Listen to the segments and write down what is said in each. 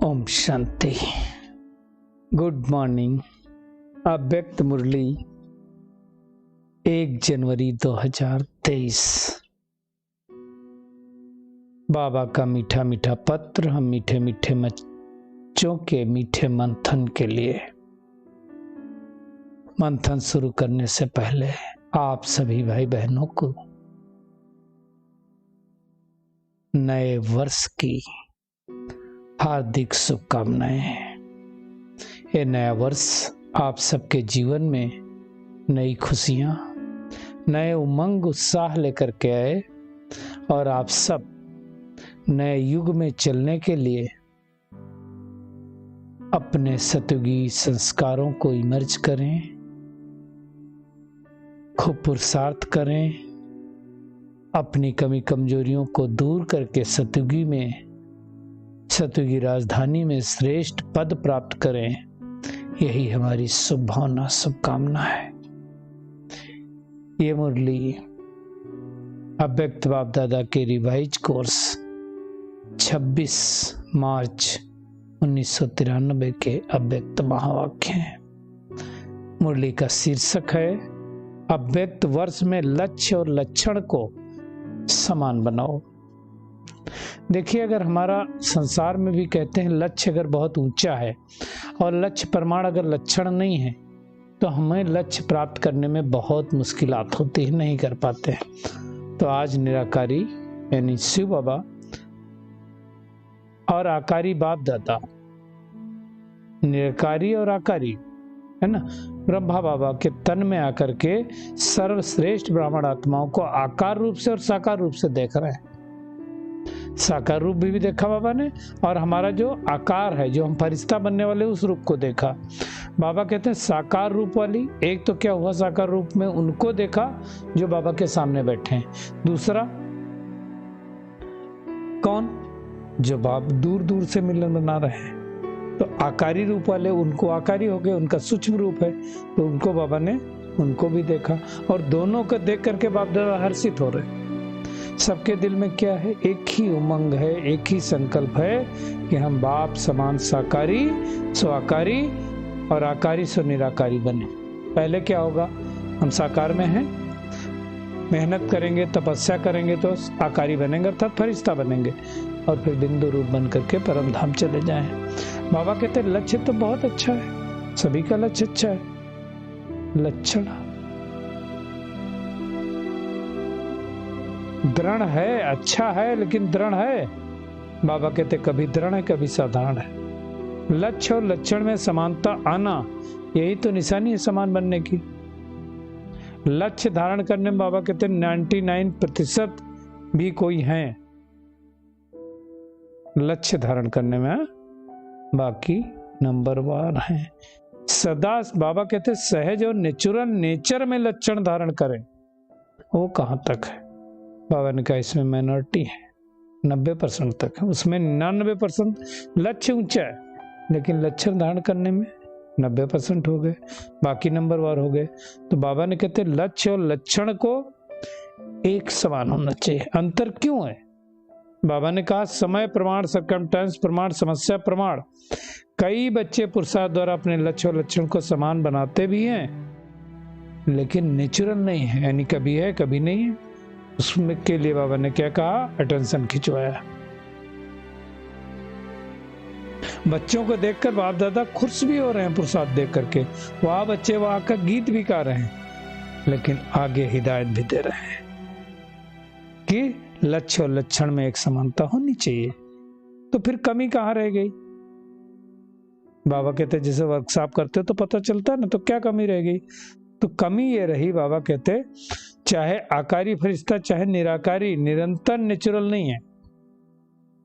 Om Shanti. Good morning. अव्यक्त मुरली 1 जनवरी 2023। बाबा का मीठा मीठा पत्र हम मीठे मीठे बच्चों के मीठे मंथन के लिए। मंथन शुरू करने से पहले आप सभी भाई बहनों को नए वर्ष की हार्दिक शुभकामनाएं। ये नया वर्ष आप सबके जीवन में नई खुशियां, नए उमंग उत्साह लेकर के आए और आप सब नए युग में चलने के लिए अपने सतयुगी संस्कारों को इमर्ज करें, खूब पुरुषार्थ करें, अपनी कमी कमजोरियों को दूर करके सतयुगी राजधानी में श्रेष्ठ पद प्राप्त करें। यही हमारी शुभ भावना शुभकामना है। ये मुरली अव्यक्त बाप दादा के रिवाइज कोर्स 26 मार्च 1993 के अव्यक्त महावाक्य हैं। मुरली का शीर्षक है अव्यक्त वर्ष में लक्ष्य और लक्षण को समान बनाओ। देखिए, अगर हमारा संसार में भी कहते हैं लक्ष्य अगर बहुत ऊंचा है और लक्ष्य प्रमाण अगर लक्षण नहीं है तो हमें लक्ष्य प्राप्त करने में बहुत मुश्किलात होती है, नहीं कर पाते हैं। तो आज निराकारी यानी शिव बाबा और आकारी बाप दादा, निराकारी और आकारी है ना, ब्रह्मा बाबा के तन में आकर के सर्वश्रेष्ठ ब्राह्मण आत्माओं को आकार रूप से और साकार रूप से देख रहे हैं। साकार रूप भी देखा बाबा ने और हमारा जो आकार है, जो हम फरिश्ता बनने वाले उस रूप को देखा। बाबा कहते हैं साकार रूप वाली एक तो क्या हुआ, साकार रूप में उनको देखा जो बाबा के सामने बैठे हैं। दूसरा कौन, जो बाप दूर दूर से मिलन बना रहे हैं। तो आकारी रूप वाले उनको आकारी हो गए, उनका सूक्ष्म रूप है तो उनको बाबा ने उनको भी देखा और दोनों को देख करके बाप दादा हर्षित हो रहे। सबके दिल में क्या है, एक ही उमंग है, एक ही संकल्प है कि हम बाप समान साकारी सो आकारी और आकारी सो निराकारी बने। पहले क्या होगा, हम साकार में हैं, मेहनत करेंगे, तपस्या करेंगे तो आकारी बनेंगे अर्थात फरिश्ता बनेंगे और फिर बिंदु रूप बन करके परम धाम चले जाएं। बाबा कहते हैं लक्ष्य तो बहुत अच्छा है, सभी का लक्ष्य अच्छा है, लक्षण दृढ़ है, अच्छा है, लेकिन दृढ़ है। बाबा कहते कभी दृढ़ है कभी साधारण है। लक्ष्य और लक्षण में समानता आना, यही तो निशानी है समान बनने की। लक्ष्य धारण करने में बाबा कहते 99% भी कोई है लक्ष्य धारण करने में, बाकी नंबर 1 है। सदा बाबा कहते सहज और नेचुरल नेचर में लक्षण धारण करें, वो कहां तक है। बाबा ने कहा इसमें माइनॉरिटी है, 90% तक है, उसमें 99% लक्ष्य ऊंचा है लेकिन लक्षण धारण करने में 90% हो गए, बाकी नंबर 1 हो गए। तो बाबा ने कहते लक्ष्य और लक्षण को एक समान होना चाहिए। अंतर क्यों है? बाबा ने कहा समय प्रमाण, सर्कमस्टेंस प्रमाण, समस्या प्रमाण। कई बच्चे पुरुषार्थ द्वारा अपने लक्ष्य और लक्षण को समान बनाते भी हैं लेकिन नेचुरल नहीं है, यानी कभी है कभी नहीं है। उसमें के लिए बाबा ने क्या कहा, अटेंशन खिंचवाया। बच्चों को देखकर बाप दादा खुश भी हो रहे हैं पुरुषार्थ देख करके, वहां बच्चे वहां का गीत भी गा रहे हैं लेकिन आगे हिदायत भी दे रहे हैं कि लक्ष्य और लक्षण में एक समानता होनी चाहिए। तो फिर कमी कहां रह गई? बाबा कहते जैसे वर्कशॉप करते हो तो पता चलता है ना, तो क्या कमी रह गई? तो कमी ये रही, बाबा कहते चाहे आकारी फरिश्ता चाहे निराकारी निरंतर नेचुरल नहीं है।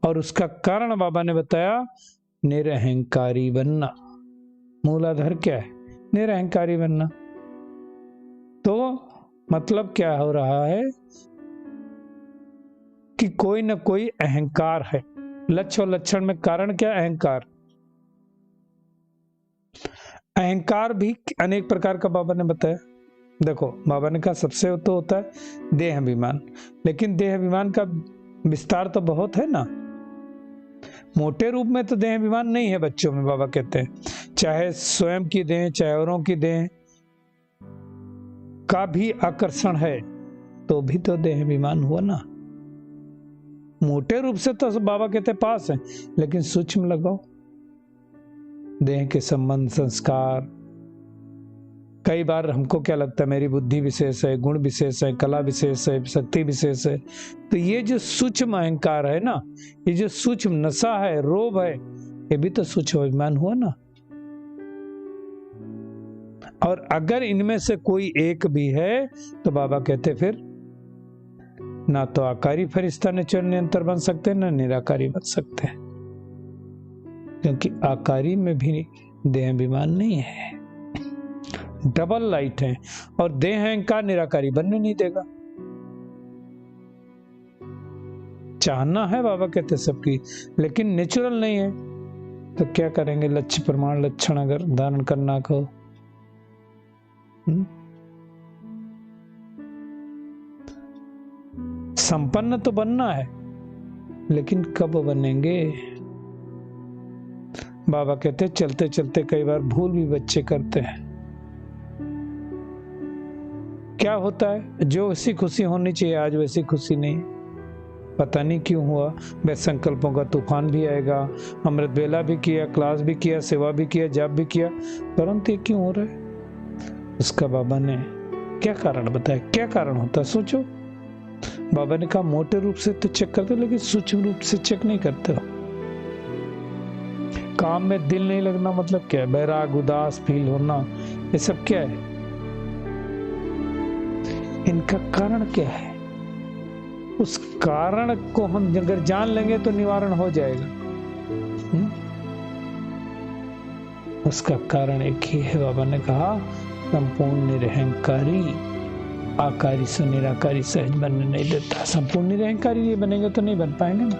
और उसका कारण बाबा ने बताया निरहंकारी बनना। मूलाधार क्या है? निरहंकारी बनना। तो मतलब क्या हो रहा है कि कोई ना कोई अहंकार है। लक्ष्य और लक्षण में कारण क्या? अहंकार। अहंकार भी अनेक प्रकार का बाबा ने बताया। देखो, बाबा ने कहा सबसे तो होता है देह अभिमान, लेकिन देह अभिमान का विस्तार तो बहुत है ना। मोटे रूप में तो देह अभिमान नहीं है बच्चों में, बाबा कहते हैं, चाहे स्वयं की देह चाहे औरों की देह का भी आकर्षण है तो भी तो देह अभिमान हुआ ना। मोटे रूप से तो बाबा कहते हैं पास है, लेकिन सूक्ष्म लगाओ, देह के संबंध, संस्कार। कई बार हमको क्या लगता है मेरी बुद्धि विशेष है, गुण विशेष है, कला विशेष है, शक्ति विशेष है, तो ये जो सूक्ष्म अहंकार है ना, ये जो सूक्ष्म नशा है, रोब है, ये भी तो सूक्ष्म अभिमान हुआ ना। और अगर इनमें से कोई एक भी है तो बाबा कहते फिर ना तो आकारी फरिश्ता निचर निरंतर बन सकते ना निराकारी बन सकते, क्योंकि आकारी में भी देह अभिमान नहीं है, डबल लाइट है, और देह अहंकार निराकारी बनने नहीं देगा। चाहना है बाबा कहते सबकी, लेकिन नेचुरल नहीं है, तो क्या करेंगे? लक्ष्य प्रमाण लक्षण अगर धारण करना को, संपन्न तो बनना है, लेकिन कब बनेंगे? बाबा कहते चलते चलते कई बार भूल भी बच्चे करते हैं। क्या होता है? जो वैसी खुशी होनी चाहिए आज वैसी खुशी नहीं, पता नहीं क्यों हुआ। वह संकल्पों का तूफान भी आएगा, अमृत बेला भी किया, क्लास भी किया, सेवा भी किया, जाप भी किया, परंतु ये क्यों हो रहा है? उसका बाबा ने क्या कारण बताया? क्या कारण होता है सोचो। बाबा ने कहा मोटे रूप से तो चेक करते, लेकिन सूक्ष्म रूप से चेक नहीं करते हो। काम में दिल नहीं लगना मतलब क्या है? बैराग, उदास फील होना, ये सब क्या है? इनका कारण क्या है? उस कारण को हम अगर जान लेंगे तो निवारण हो जाएगा। उसका कारण एक ही है। बाबा ने कहा संपूर्ण निरहंकारी आकारी से निराकारी सहज बनने नहीं देता। संपूर्ण निरहंकारी नहीं बनेंगे तो नहीं बन पाएंगे ना।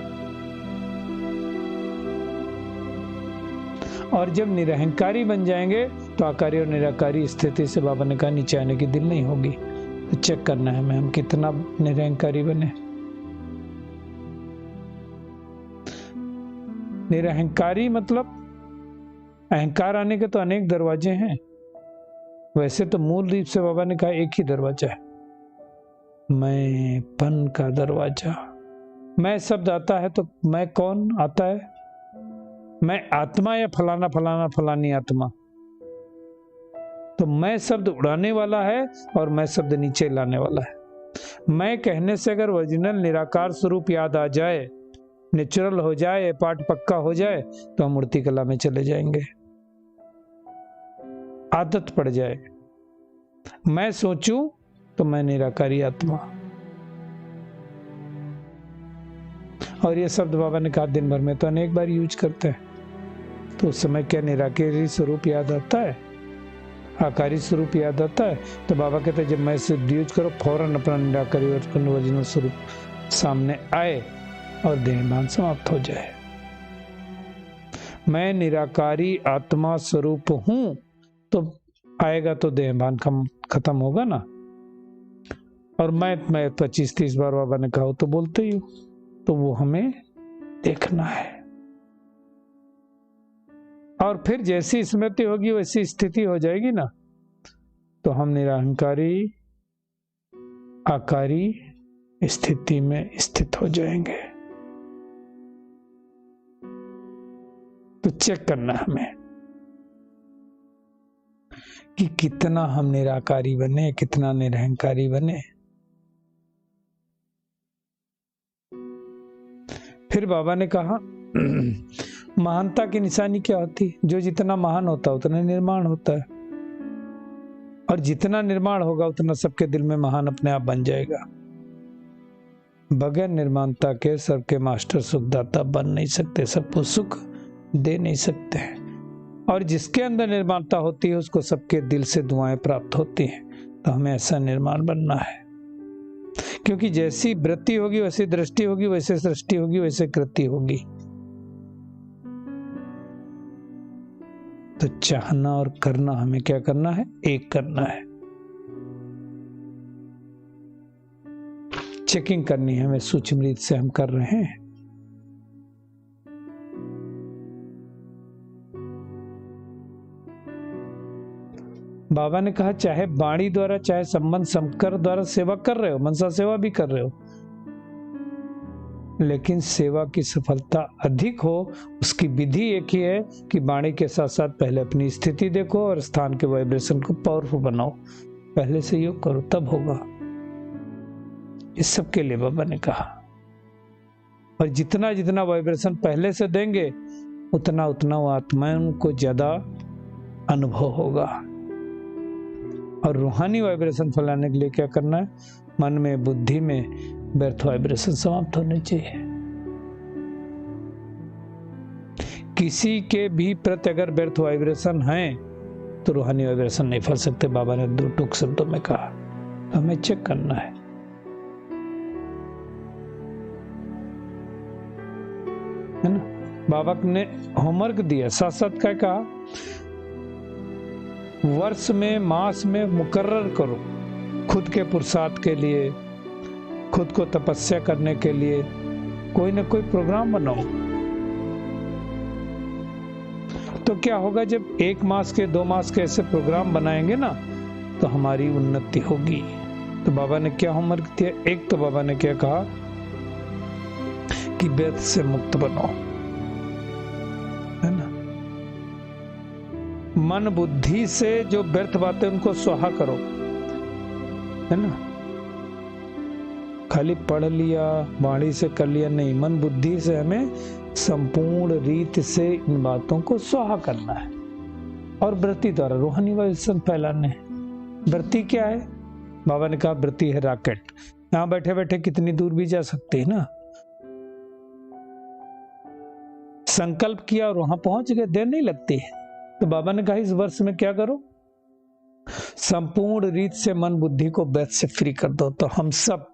और जब निरहंकारी बन जाएंगे तो आकारी और निराकारी स्थिति से बाबा ने कहा नीचे आने की दिल नहीं होगी। तो चेक करना है हमें हम कितना निरहंकारी बने। निरहंकारी मतलब अहंकार आने के तो अनेक दरवाजे हैं। वैसे तो मूल रूप से बाबा ने कहा एक ही दरवाजा है, मैं पन का दरवाजा। मैं शब्द आता है तो मैं कौन आता है? मैं आत्मा या फलाना फलाना फलानी आत्मा। तो मैं शब्द उड़ाने वाला है और मैं शब्द नीचे लाने वाला है। मैं कहने से अगर ओरिजिनल निराकार स्वरूप याद आ जाए, नेचुरल हो जाए, पाठ पक्का हो जाए, तो हम मूर्ति कला में चले जाएंगे। आदत पड़ जाए, मैं सोचूं तो मैं निराकारी आत्मा। और ये शब्द बाबा ने कहा दिन भर में तो अनेक बार यूज करते हैं, तो उस समय क्या निराकारी स्वरूप याद आता है? आकारी स्वरूप याद आता है? तो बाबा कहते हैं जब मैं इसे यूज करो फौरन अपना निराकारी और ओरिजिनल स्वरूप सामने आए और देहभान समाप्त हो जाए। मैं निराकारी आत्मा स्वरूप हूं तो आएगा तो देहभान खत्म होगा ना। और मैं 25-30 बार बाबा ने कहा तो बोलते ही, तो वो हमें देखना है। और फिर जैसी स्मृति होगी वैसी स्थिति हो जाएगी ना, तो हम निरहंकारी आकारी स्थिति में स्थित हो जाएंगे। तो चेक करना हमें कि कितना हम निराकारी बने, कितना निरहंकारी बने। फिर बाबा ने कहा महानता की निशानी क्या होती? जो जितना महान होता है उतना निर्माण होता है, और जितना निर्माण होगा उतना सबके दिल में महान अपने आप बन जाएगा। बगैर निर्माणता के सबके मास्टर सुखदाता बन नहीं सकते, सबको सुख दे नहीं सकते। और जिसके अंदर निर्माणता होती है उसको सबके दिल से दुआएं प्राप्त होती हैं। तो हमें ऐसा निर्माण बनना है, क्योंकि जैसी वृत्ति होगी वैसी दृष्टि होगी, वैसे सृष्टि होगी वैसे कृति होगी। तो चाहना और करना हमें क्या करना है? एक करना है। चेकिंग करनी है हमें सूक्ष्म रीत से हम कर रहे हैं। बाबा ने कहा चाहे वाणी द्वारा चाहे संबंध शंकर द्वारा सेवा कर रहे हो, मनसा सेवा भी कर रहे हो, लेकिन सेवा की सफलता अधिक हो उसकी विधि एक ही है कि वाणी के साथ साथ पहले अपनी स्थिति देखो और स्थान के वाइब्रेशन को पावरफुल बनाओ। पहले से योग करो तब होगा। इस सब के लिए बाबा ने कहा, और जितना जितना वाइब्रेशन पहले से देंगे उतना उतना वो आत्माओं को ज्यादा अनुभव होगा। और रूहानी वाइब्रेशन फैलाने के लिए क्या करना है? मन में बुद्धि में व्यर्थ वाइब्रेशन समाप्त होने चाहिए। किसी के भी प्रति अगर व्यर्थ वाइब्रेशन है तो रूहानी वाइब्रेशन नहीं फैल सकते। बाबा ने दो टूक शब्दों में कहा, हमें चेक करना है ना। बाबा ने होमवर्क दिया, साथ साथ क्या कहा, वर्ष में मास में मुकर्रर करो खुद के पुरुषार्थ के लिए, खुद को तपस्या करने के लिए कोई ना कोई प्रोग्राम बनाओ। तो क्या होगा, जब 1 मास के 2 मास के ऐसे प्रोग्राम बनाएंगे ना तो हमारी उन्नति होगी। तो बाबा ने क्या होमवर्क दिया? एक तो बाबा ने क्या कहा कि व्यर्थ से मुक्त बनो, है ना। मन बुद्धि से जो व्यर्थ बातें उनको स्वाहा करो, है ना। खाली पढ़ लिया वाणी से कर लिया नहीं, मन बुद्धि से हमें संपूर्ण रीत से इन बातों को स्वाहा करना है। और वृत्ति द्वारा रूहानी वाइब्रेशन फैलाने हैं। वृत्ति क्या है? बाबा ने कहा वृत्ति है रॉकेट, यहां बैठे बैठे कितनी दूर भी जा सकते हैं ना। संकल्प किया और वहां पहुंच गए, देर नहीं लगती है। तो बाबा ने कहा इस वर्ष में क्या करो, संपूर्ण रीत से मन बुद्धि को व्यर्थ से फ्री कर दो। तो हम सब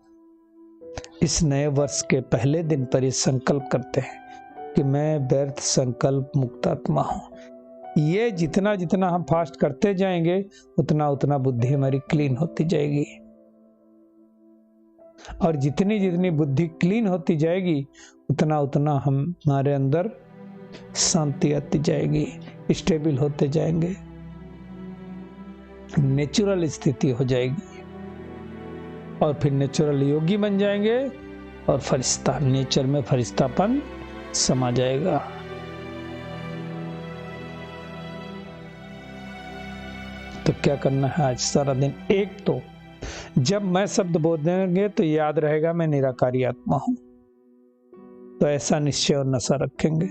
इस नए वर्ष के पहले दिन पर ये संकल्प करते हैं कि मैं व्यर्थ संकल्प मुक्त आत्मा हूं। ये जितना जितना हम फास्ट करते जाएंगे उतना उतना बुद्धि हमारी क्लीन होती जाएगी, और जितनी जितनी बुद्धि क्लीन होती जाएगी उतना उतना हमारे अंदर शांति आती जाएगी, स्टेबल होते जाएंगे, नेचुरल स्थिति हो जाएगी, और फिर नेचुरल योगी बन जाएंगे, और फरिश्ता, नेचर में फरिश्तापन समा जाएगा। तो क्या करना है आज सारा दिन? एक तो जब मैं शब्द बोलेंगे तो याद रहेगा मैं निराकारी आत्मा हूं, तो ऐसा निश्चय और नशा रखेंगे,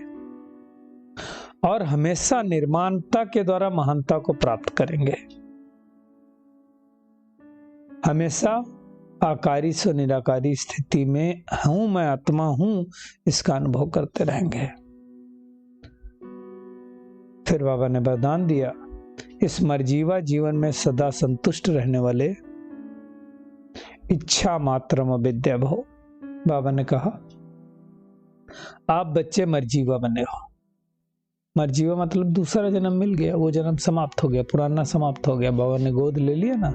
और हमेशा निर्माणता के द्वारा महानता को प्राप्त करेंगे। हमेशा आकारी से निराकारी स्थिति में हूं मैं आत्मा हूं इसका अनुभव करते रहेंगे। फिर बाबा ने वरदान दिया, इस मर्जीवा जीवन में सदा संतुष्ट रहने वाले इच्छा मात्रम अविद्या भव। बाबा ने कहा आप बच्चे मर्जीवा बने हो। मर्जीवा मतलब दूसरा जन्म मिल गया, वो जन्म समाप्त हो गया, पुराना समाप्त हो गया, बाबा ने गोद ले लिया ना।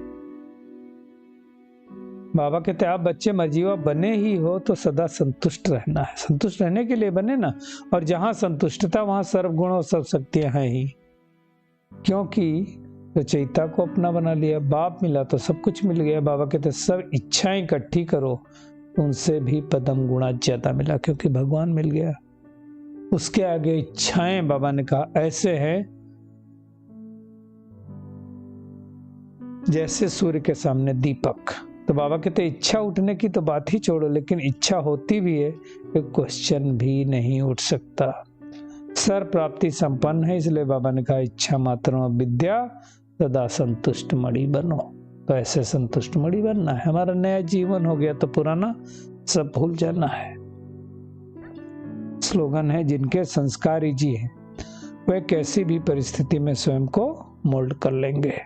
बाबा कहते आप बच्चे मर्जीवा बने ही हो तो सदा संतुष्ट रहना है। संतुष्ट रहने के लिए बने ना, और जहां संतुष्टता वहां सर्वगुण और सब शक्तियां हैं ही, क्योंकि रचयिता को अपना बना लिया, बाप मिला तो सब कुछ मिल गया। बाबा कहते सब इच्छाएं इकट्ठी करो, उनसे भी पदम गुणा ज्यादा मिला, क्योंकि भगवान मिल गया। उसके आगे इच्छाएं बाबा ने कहा ऐसे हैं जैसे सूर्य के सामने दीपक। तो बाबा कहते इच्छा उठने की तो बात ही छोड़ो, लेकिन इच्छा होती भी है एक क्वेश्चन भी नहीं उठ सकता। सर प्राप्ति संपन्न है, इसलिए बाबा ने कहा इच्छा मात्र विद्या सदा संतुष्ट मणि बनो। तो ऐसे संतुष्ट मणि बनना है। हमारा नया जीवन हो गया तो पुराना सब भूल जाना है। स्लोगन है जिनके संस्कार ही जी हैं वे कैसी भी परिस्थिति में स्वयं को मोल्ड कर लेंगे।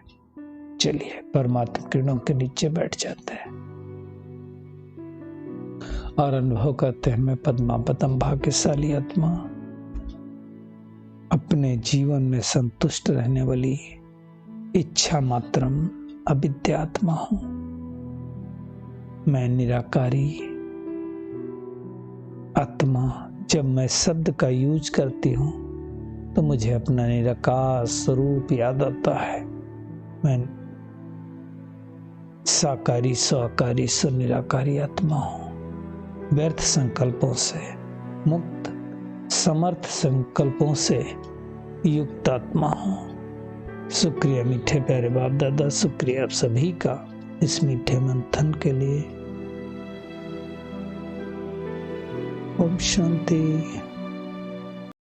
चलिए परमात्मा किरणों के नीचे बैठ जाते हैं और अनुभव करते हैं मैं पद्मापतम भाग्यशाली आत्मा, अपने जीवन में संतुष्ट रहने वाली इच्छा मात्रम अविद्यात्मा हूं। मैं निराकारी आत्मा। जब मैं शब्द का यूज करती हूं तो मुझे अपना निराकार स्वरूप याद आता है। मैं साकारी स्वाकारी सुनिराकारी आत्मा हूं। व्यर्थ संकल्पों से मुक्त, समर्थ संकल्पों से युक्त आत्मा हूं। शुक्रिया मीठे प्यारे बाप दादा, शुक्रिया आप सभी का इस मीठे मंथन के लिए। ओम शांति।